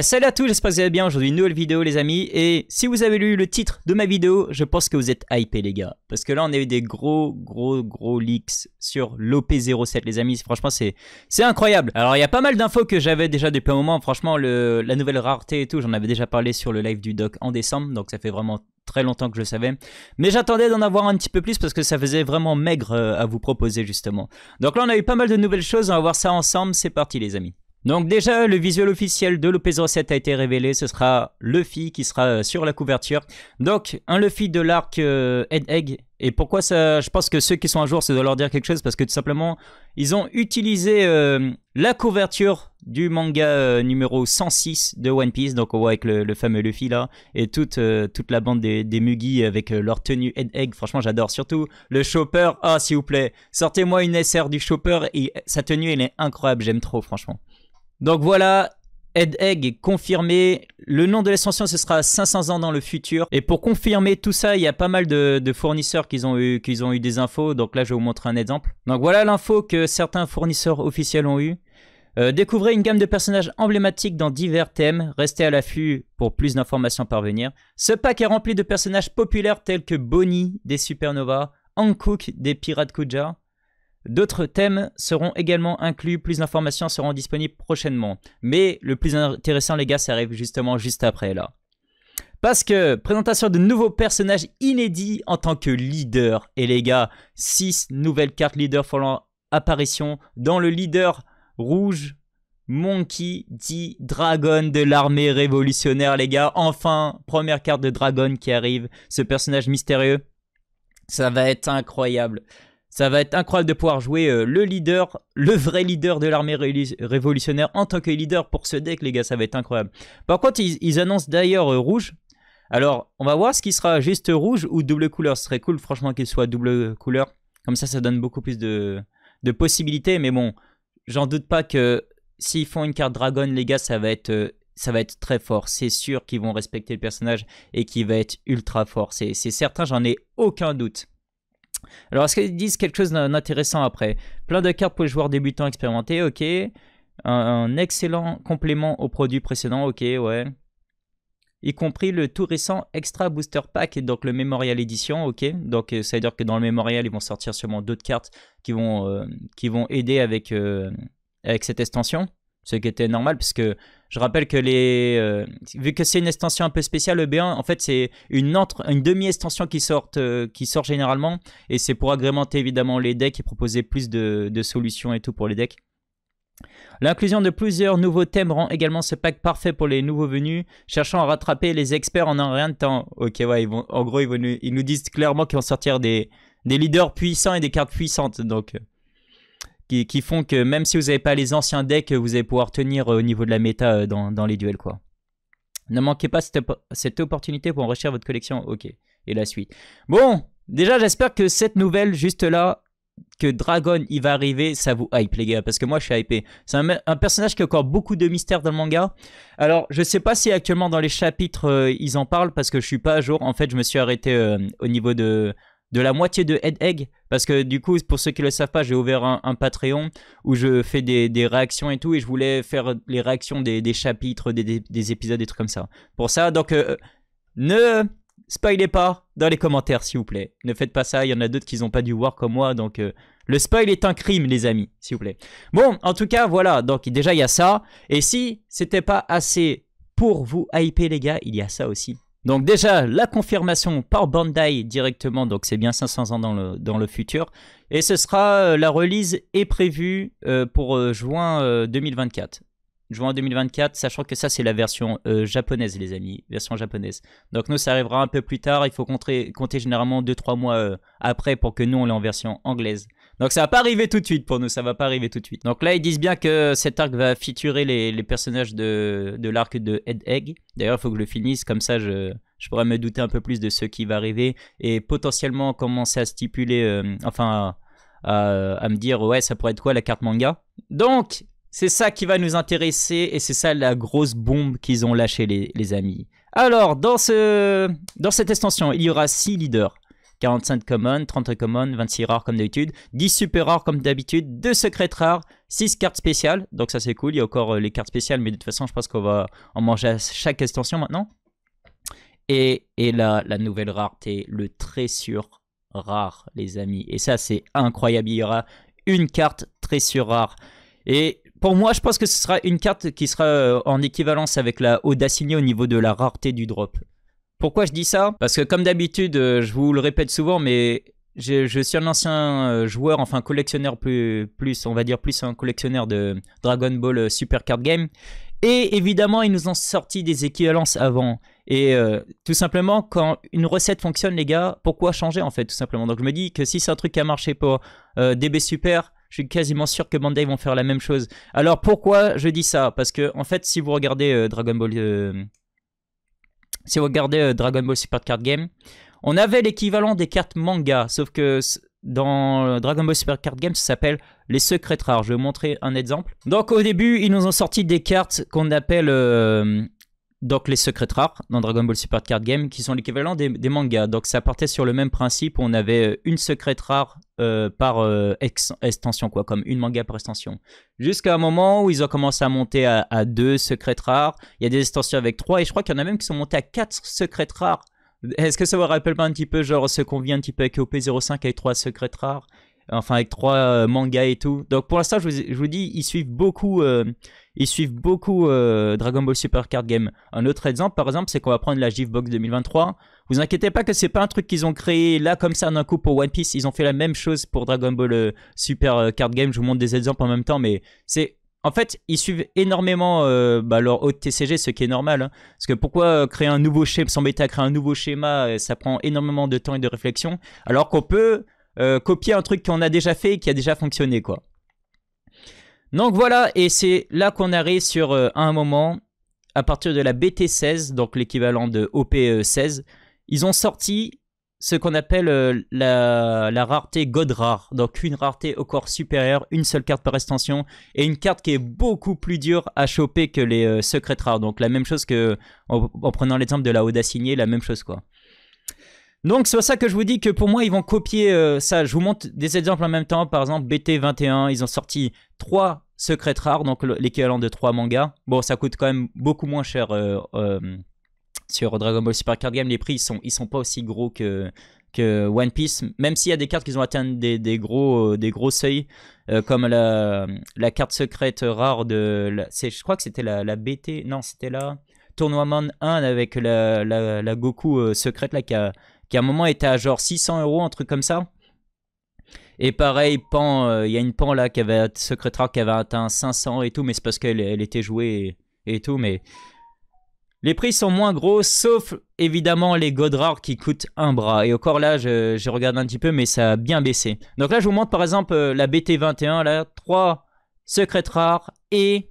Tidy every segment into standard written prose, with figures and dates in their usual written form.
Salut à tous, j'espère que vous allez bien. Aujourd'hui, une nouvelle vidéo les amis. Et si vous avez lu le titre de ma vidéo, je pense que vous êtes hypés les gars. Parce que là on a eu des gros leaks sur l'OP07 les amis. Franchement c'est incroyable. Alors il y a pas mal d'infos que j'avais déjà depuis un moment. Franchement la nouvelle rareté et tout, j'en avais déjà parlé sur le live du doc en décembre. Donc ça fait vraiment très longtemps que je le savais. Mais j'attendais d'en avoir un petit peu plus parce que ça faisait vraiment maigre à vous proposer justement. Donc là on a eu pas mal de nouvelles choses, on va voir ça ensemble. C'est parti les amis. Donc déjà, le visuel officiel de l'OP07 a été révélé, ce sera Luffy qui sera sur la couverture. Donc, un Luffy de l'arc Head Egg. Et pourquoi ça? Je pense que ceux qui sont à jour, ça doit leur dire quelque chose parce que tout simplement, ils ont utilisé la couverture du manga numéro 106 de One Piece. Donc on voit avec le fameux Luffy là. Et toute la bande des Mugi avec leur tenue Head Egg. Franchement, j'adore. Surtout le Chopper. Ah, s'il vous plaît, sortez-moi une SR du Chopper. Et sa tenue, elle est incroyable. J'aime trop, franchement. Donc voilà, Head Egg est confirmé. Le nom de l'extension, ce sera 500 ans dans le futur. Et pour confirmer tout ça, il y a pas mal de fournisseurs qui ont eu des infos. Donc là, je vais vous montrer un exemple. Donc voilà l'info que certains fournisseurs officiels ont eu. Découvrez une gamme de personnages emblématiques dans divers thèmes. Restez à l'affût pour plus d'informations à parvenir. Ce pack est rempli de personnages populaires tels que Bonnie des Supernova, Hankook des Pirates Kuja. D'autres thèmes seront également inclus, plus d'informations seront disponibles prochainement. Mais le plus intéressant les gars, ça arrive justement juste après là. Parce que présentation de nouveaux personnages inédits en tant que leader. Et les gars, 6 nouvelles cartes leader feront apparition dans le leader rouge Monkey D. Dragon de l'armée révolutionnaire les gars. Enfin, première carte de Dragon qui arrive, ce personnage mystérieux. Ça va être incroyable. Ça va être incroyable de pouvoir jouer le leader, le vrai leader de l'armée révolutionnaire en tant que leader pour ce deck, les gars. Ça va être incroyable. Par contre, ils annoncent d'ailleurs rouge. Alors, on va voir ce qui sera juste rouge ou double couleur. Ce serait cool, franchement, qu'il soit double couleur. Comme ça donne beaucoup plus de possibilités. Mais bon, j'en doute pas que s'ils font une carte Dragon, les gars, ça va être très fort. C'est sûr qu'ils vont respecter le personnage et qu'il va être ultra fort. C'est certain, j'en ai aucun doute. Alors, est-ce qu'ils disent quelque chose d'intéressant après? Plein de cartes pour les joueurs débutants expérimentés, ok. Un excellent complément au produit précédent, ok, ouais. Y compris le tout récent Extra Booster Pack, donc le Memorial Edition, ok. Donc, ça veut dire que dans le Memorial, ils vont sortir sûrement d'autres cartes qui vont aider avec cette extension. Ce qui était normal, parce que je rappelle que vu que c'est une extension un peu spéciale, le B1, en fait, c'est une demi-extension qui sort généralement. Et c'est pour agrémenter évidemment les decks et proposer plus de solutions et tout pour les decks. L'inclusion de plusieurs nouveaux thèmes rend également ce pack parfait pour les nouveaux venus, cherchant à rattraper les experts en un rien de temps. Ok, ouais, en gros, ils nous disent clairement qu'ils vont sortir des leaders puissants et des cartes puissantes. Donc... Qui font que même si vous n'avez pas les anciens decks, vous allez pouvoir tenir au niveau de la méta dans les duels quoi. Ne manquez pas cette opportunité pour enrichir votre collection. Ok, et la suite. Bon, déjà j'espère que cette nouvelle juste là, que Dragon il va arriver, ça vous hype les gars, parce que moi je suis hypé. C'est un personnage qui a encore beaucoup de mystères dans le manga. Alors je sais pas si actuellement dans les chapitres ils en parlent, parce que je suis pas à jour. En fait je me suis arrêté au niveau de la moitié de Head Egg, parce que du coup, pour ceux qui ne le savent pas, j'ai ouvert un Patreon où je fais des réactions et tout, et je voulais faire les réactions des chapitres, des épisodes, des trucs comme ça. Pour ça, donc, ne spoilez pas dans les commentaires, s'il vous plaît. Ne faites pas ça, il y en a d'autres qui n'ont pas dû voir comme moi, donc le spoil est un crime, les amis, s'il vous plaît. Bon, en tout cas, voilà, donc déjà, il y a ça, et si c'était pas assez pour vous hyper, les gars, il y a ça aussi. Donc déjà, la confirmation par Bandai directement, donc c'est bien 500 ans dans le futur. Et ce sera, la release est prévue pour juin 2024. Juin 2024, sachant que ça c'est la version japonaise les amis, version japonaise. Donc nous ça arrivera un peu plus tard, il faut compter généralement 2-3 mois après pour que nous on l'ait en version anglaise. Donc ça va pas arriver tout de suite pour nous, ça va pas arriver tout de suite. Donc là ils disent bien que cet arc va featurer les personnages de l'arc de Head Egg. D'ailleurs il faut que je le finisse, comme ça je pourrais me douter un peu plus de ce qui va arriver et potentiellement commencer à stipuler, enfin à me dire ouais ça pourrait être quoi la carte manga. Donc c'est ça qui va nous intéresser et c'est ça la grosse bombe qu'ils ont lâchée les amis. Alors, dans cette extension, il y aura 6 leaders. 45 common, 30 common, 26 rares comme d'habitude, 10 super rares comme d'habitude, 2 secrètes rares, 6 cartes spéciales. Donc ça c'est cool, il y a encore les cartes spéciales, mais de toute façon je pense qu'on va en manger à chaque extension maintenant. Et là, la nouvelle rareté, le trésor rare, les amis. Et ça c'est incroyable, il y aura une carte trésor rare. Et pour moi, je pense que ce sera une carte qui sera en équivalence avec la Audacity au niveau de la rareté du drop. Pourquoi je dis ça? Parce que comme d'habitude, je vous le répète souvent, mais je suis un ancien joueur, enfin collectionneur plus, on va dire plus un collectionneur de Dragon Ball Super Card Game. Et évidemment, ils nous ont sorti des équivalences avant. Et tout simplement, quand une recette fonctionne, les gars, pourquoi changer en fait, tout simplement? Donc je me dis que si c'est un truc qui a marché pour DB Super, je suis quasiment sûr que Bandai vont faire la même chose. Alors pourquoi je dis ça? Parce que en fait, si vous regardez Dragon Ball... Si vous regardez Dragon Ball Super Card Game, on avait l'équivalent des cartes manga, sauf que dans Dragon Ball Super Card Game, ça s'appelle les secrets rares. Je vais vous montrer un exemple. Donc au début, ils nous ont sorti des cartes qu'on appelle donc les secrets rares dans Dragon Ball Super Card Game, qui sont l'équivalent des mangas. Donc ça partait sur le même principe, on avait une secrète rare par extension, quoi, comme une manga par extension. Jusqu'à un moment où ils ont commencé à monter à 2 secrètes rares. Il y a des extensions avec 3 et je crois qu'il y en a même qui sont montés à 4 secrètes rares. Est-ce que ça vous rappelle pas un petit peu genre ce qu'on vit un petit peu avec OP05 avec 3 secrètes rares? Enfin avec 3 mangas et tout. Donc pour l'instant je vous dis, ils suivent beaucoup Dragon Ball Super Card Game. Un autre exemple par exemple, c'est qu'on va prendre la GIF-Box 2023. Vous inquiétez pas que c'est pas un truc qu'ils ont créé là comme ça d'un coup pour One Piece. Ils ont fait la même chose pour Dragon Ball Super Card Game. Je vous montre des exemples en même temps, mais c'est... En fait, ils suivent énormément leur haute TCG, ce qui est normal. Hein. Parce que pourquoi créer un nouveau schéma, s'embêter à créer un nouveau schéma, ça prend énormément de temps et de réflexion. Alors qu'on peut copier un truc qu'on a déjà fait et qui a déjà fonctionné, quoi. Donc voilà, et c'est là qu'on arrive sur un moment, à partir de la BT16, donc l'équivalent de OP16, ils ont sorti ce qu'on appelle la rareté God Rare. Donc une rareté au corps supérieur, une seule carte par extension, et une carte qui est beaucoup plus dure à choper que les secrètes rares. Donc la même chose que, en prenant l'exemple de la Audacity, la même chose quoi. Donc c'est pour ça que je vous dis que pour moi ils vont copier ça. Je vous montre des exemples en même temps. Par exemple BT21, ils ont sorti 3 secrètes rares, donc l'équivalent de 3 mangas. Bon, ça coûte quand même beaucoup moins cher sur Dragon Ball Super Card Game. Les prix ils sont pas aussi gros que One Piece, même s'il y a des cartes qui ont atteint des gros seuils, comme la carte secrète rare de... je crois que c'était la BT... Non, c'était la Tournament 1 avec la Goku secrète là, qui à un moment était à genre 600 €, un truc comme ça. Et pareil, Pan, il y a une Pan là qui avait secret rare qui avait atteint 500 et tout, mais c'est parce qu'elle était jouée et tout, mais... Les prix sont moins gros, sauf évidemment les God rares qui coûtent un bras. Et encore là, je regarde un petit peu, mais ça a bien baissé. Donc là, je vous montre par exemple la BT21, là, 3 secrets rares et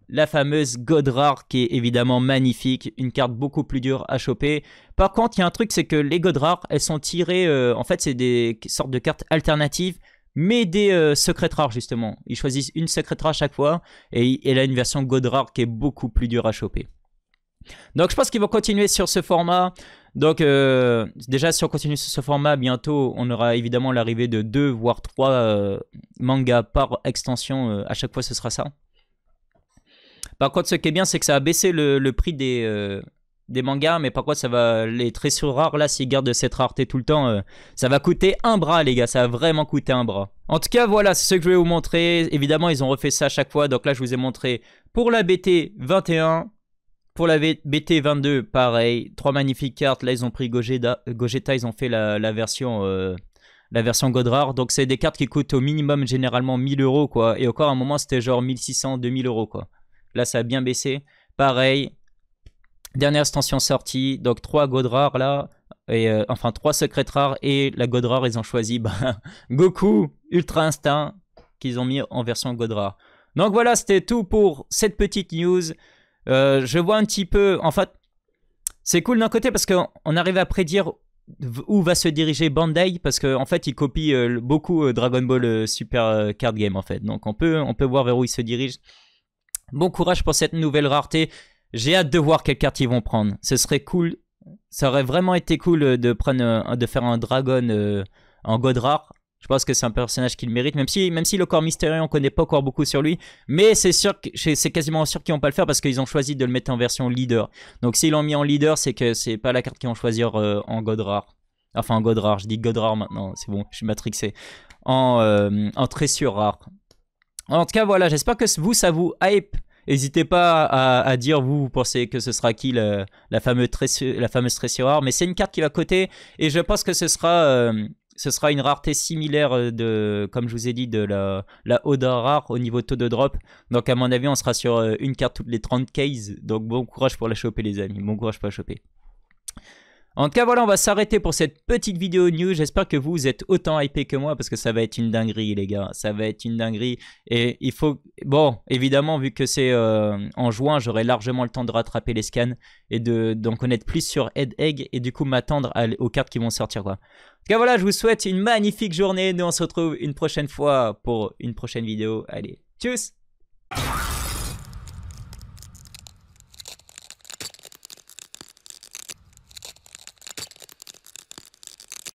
la fameuse God rare qui est évidemment magnifique. Une carte beaucoup plus dure à choper. Par contre, il y a un truc, c'est que les God rares, elles sont tirées... en fait, c'est des sortes de cartes alternatives, mais des secrets rares justement. Ils choisissent une secret rare à chaque fois. Et elle a une version God rare qui est beaucoup plus dure à choper. Donc je pense qu'ils vont continuer sur ce format. Donc déjà si on continue sur ce format, bientôt on aura évidemment l'arrivée de 2 voire 3 mangas par extension. À chaque fois ce sera ça. Par contre ce qui est bien c'est que ça a baissé le prix des mangas. Mais par contre ça va, les trésors rares là, s'ils gardent cette rareté tout le temps, ça va coûter un bras les gars. Ça va vraiment coûter un bras. En tout cas voilà, c'est ce que je voulais vous montrer. Évidemment ils ont refait ça à chaque fois. Donc là je vous ai montré pour la BT21. Pour la BT22, pareil, 3 magnifiques cartes. Là, ils ont pris Gogeta, ils ont fait la version God Rare. Donc, c'est des cartes qui coûtent au minimum généralement 1000 €, quoi. Et encore, à un moment, c'était genre 1600, 2000 €, quoi. Là, ça a bien baissé. Pareil, dernière extension sortie. Donc, 3 God Rare, là. Et, enfin, 3 secrets rares. Et la God Rare, ils ont choisi Goku Ultra Instinct qu'ils ont mis en version God Rare. Donc, voilà, c'était tout pour cette petite news. Je vois un petit peu, en fait, c'est cool d'un côté parce qu'on arrive à prédire où va se diriger Bandai parce qu'en fait, ils copient beaucoup Dragon Ball Super Card Game en fait. Donc, on peut voir vers où ils se dirigent. Bon courage pour cette nouvelle rareté. J'ai hâte de voir quelle carte ils vont prendre. Ce serait cool. Ça aurait vraiment été cool de faire un dragon en god rare. Je pense que c'est un personnage qui le mérite, même si le corps mystérieux, on connaît pas encore beaucoup sur lui. Mais c'est sûr que c'est quasiment sûr qu'ils vont pas le faire parce qu'ils ont choisi de le mettre en version leader. Donc s'ils l'ont mis en leader, c'est que c'est pas la carte qu'ils vont choisir en god rare. Enfin en god rare, je dis god rare maintenant, c'est bon, je suis matrixé. En tressure rare. En tout cas voilà, j'espère que vous, ça vous hype. N'hésitez pas à dire, vous pensez que ce sera qui la fameuse tressure rare. Mais c'est une carte qui va coter et je pense que ce sera une rareté similaire comme je vous ai dit, de la Oda rare au niveau taux de drop. Donc à mon avis, on sera sur une carte toutes les 30 cases. Donc bon courage pour la choper les amis, bon courage pour la choper. En tout cas, voilà, on va s'arrêter pour cette petite vidéo news. J'espère que vous êtes autant hypé que moi parce que ça va être une dinguerie, les gars. Ça va être une dinguerie. Et il faut... Bon, évidemment, vu que c'est en juin, j'aurai largement le temps de rattraper les scans et d'en connaître plus sur Head Egg et du coup m'attendre aux cartes qui vont sortir, quoi. En tout cas, voilà, je vous souhaite une magnifique journée. Nous, on se retrouve une prochaine fois pour une prochaine vidéo. Allez, tchuss!